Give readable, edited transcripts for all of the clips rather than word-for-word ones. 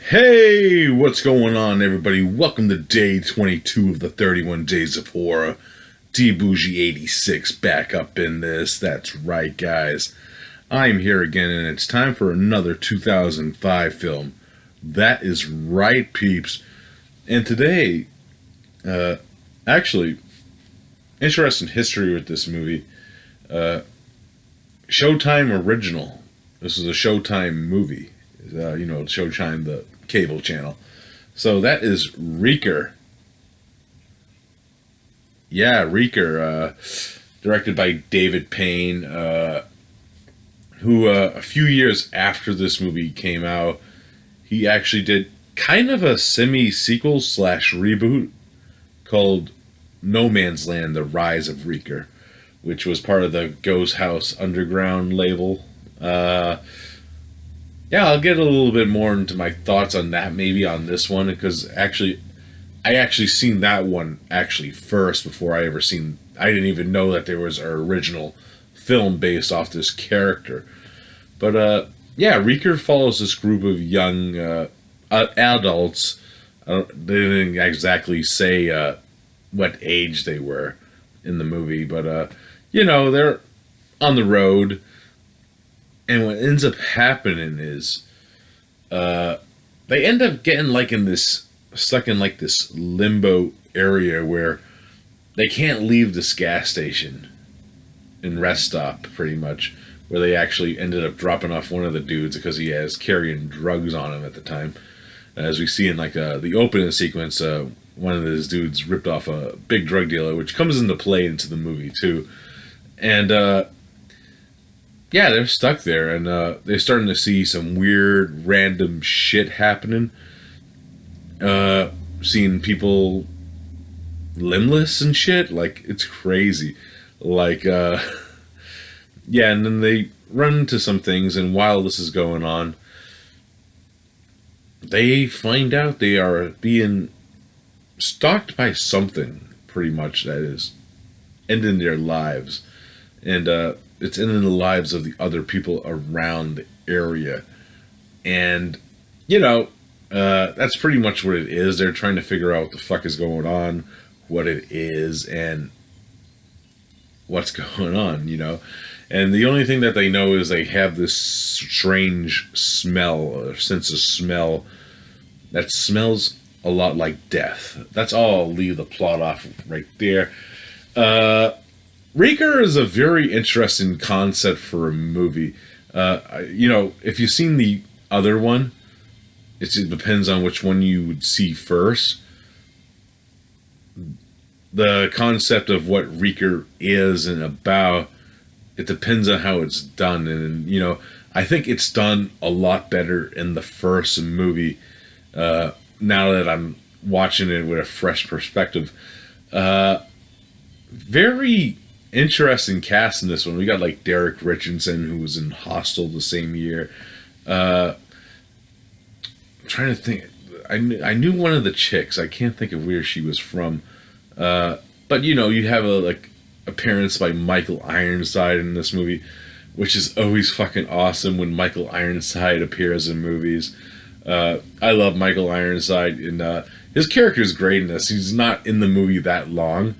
Hey, what's going on, everybody? Welcome to day 22 of the 31 Days of Horror. D Bougie 86 back up in this. That's right, guys. I'm here again, and it's time for another 2005 film. That is right, peeps. And today, actually, interesting history with this movie. Showtime original. This is a Showtime movie. Showtime, the cable channel. So that is Reeker. Yeah, Reeker, directed by David Payne, who a few years after this movie came out, he actually did kind of a semi-sequel slash reboot called No Man's Land: The Rise of Reeker, which was part of the Ghost House Underground label. Yeah, I'll get a little bit more into my thoughts on that maybe on this one, because I actually seen that one actually first before I didn't even know that there was an original film based off this character. But yeah, Reeker follows this group of young adults. They didn't exactly say what age they were in the movie, but they're on the road. And what ends up happening is they end up getting stuck in this limbo area where they can't leave this gas station and rest stop, pretty much, where they actually ended up dropping off one of the dudes because he has carrying drugs on him at the time. As we see in the opening sequence, one of those dudes ripped off a big drug dealer, which comes into play into the movie too. And yeah, they're stuck there, and they're starting to see some weird, random shit happening. Seeing people limbless and shit, it's crazy. Yeah, and then they run into some things, and while this is going on, they find out they are being stalked by something, pretty much, that is ending their lives. And it's ending the lives of the other people around the area. And, that's pretty much what it is. They're trying to figure out what the fuck is going on, what it is, and what's going on, And the only thing that they know is they have this strange smell, or sense of smell, that smells a lot like death. That's all. I'll leave the plot off right there. Reeker is a very interesting concept for a movie. If you've seen the other one, it depends on which one you would see first. The concept of what Reeker is and about, it depends on how it's done. And, I think it's done a lot better in the first movie, now that I'm watching it with a fresh perspective. Very interesting cast in this one. We got Derek Richardson, who was in Hostel the same year. I'm trying to think. I knew one of the chicks. I can't think of where she was from. But you have a appearance by Michael Ironside in this movie, which is always fucking awesome when Michael Ironside appears in movies. I love Michael Ironside, and his character is great in this. He's not in the movie that long,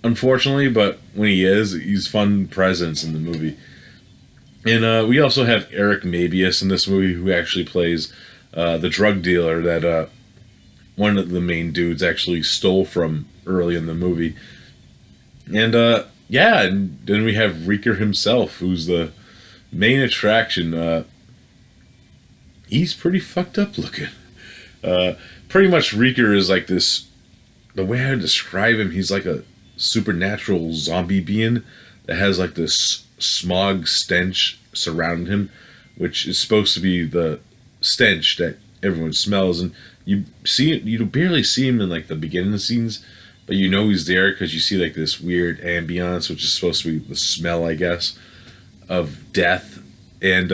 unfortunately, but when he is, he's fun presence in the movie. And we also have Eric Mabius in this movie, who actually plays the drug dealer that one of the main dudes actually stole from early in the movie. And yeah, and then we have Reeker himself, who's the main attraction. He's pretty fucked up looking. Pretty much Reeker is this, the way I describe him, he's like a supernatural zombie being that has this smog stench surrounding him, which is supposed to be the stench that everyone smells. And you barely see him in the beginning scenes, but he's there because you see this weird ambiance, which is supposed to be the smell, I guess, of death. And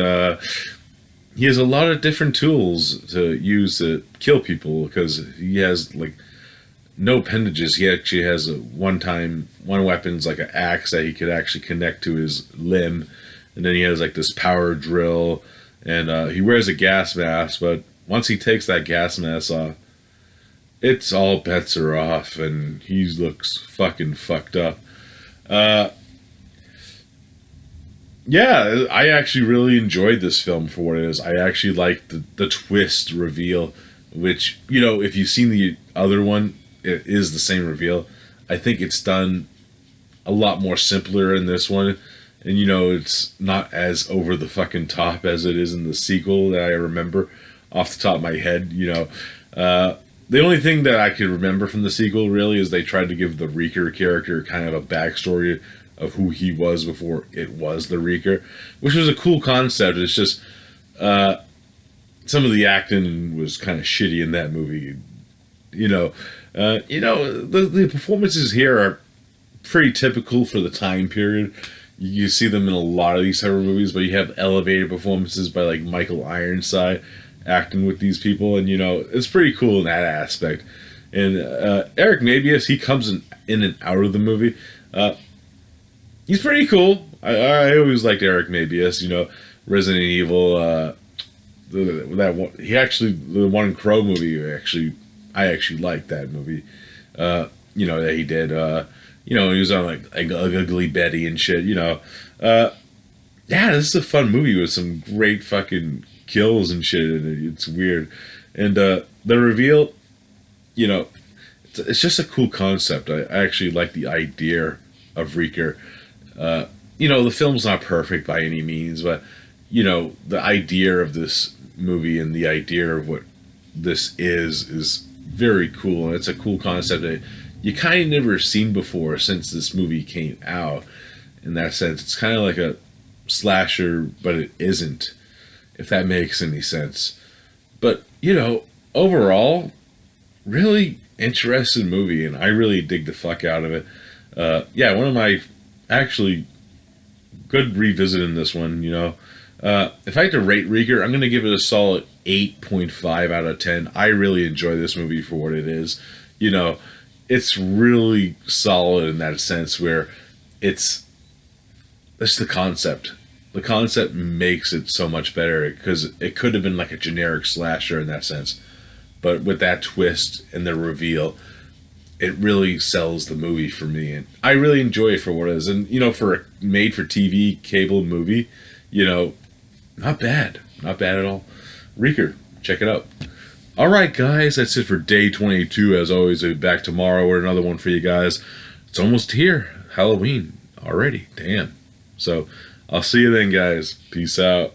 he has a lot of different tools to use to kill people, because he has no appendages. He actually has one weapon's an axe that he could actually connect to his limb, and then he has this power drill, and he wears a gas mask, but once he takes that gas mask off, it's all bets are off, and he looks fucking fucked up. Uh, yeah, I actually really enjoyed this film for what it is. I actually like the twist reveal, which, you know, if you've seen the other one, it is the same reveal. I think it's done a lot more simpler in this one. And, you know, it's not as over the fucking top as it is in the sequel that I remember off the top of my head, you know. The only thing that I could remember from the sequel, really, is they tried to give the Reeker character kind of a backstory of who he was before it was the Reeker, which was a cool concept. It's just some of the acting was kind of shitty in that movie. The performances here are pretty typical for the time period. You see them in a lot of these type of movies, but you have elevated performances by like Michael Ironside acting with these people, and you know it's pretty cool in that aspect. And Eric Mabius, he comes in and out of the movie. He's pretty cool. I always liked Eric Mabius. You know, Resident Evil. That one, the one Crow movie. I actually liked that movie. That he did. He was on like Ugly Betty and shit. This is a fun movie with some great fucking kills and shit in it. It's weird, and the reveal, it's just a cool concept. I actually like the idea of Reeker. The film's not perfect by any means, but the idea of this movie and the idea of what this is very cool, and it's a cool concept that you kind of never seen before since this movie came out. In that sense, it's kind of like a slasher, but it isn't, if that makes any sense. But overall, really interesting movie, and I really dig the fuck out of it. One of my actually good revisiting this one. If I had to rate Reeker, I'm going to give it a solid 8.5 out of 10. I really enjoy this movie for what it is. It's really solid in that sense where it's the concept. The concept makes it so much better because it could have been like a generic slasher in that sense. But with that twist and the reveal, it really sells the movie for me. And I really enjoy it for what it is. And, for a made-for-TV cable movie, not bad. Not bad at all. Reeker, check it out. All right, guys, that's it for day 22. As always, I'll be back tomorrow with another one for you guys. It's almost here. Halloween already. Damn. So, I'll see you then, guys. Peace out.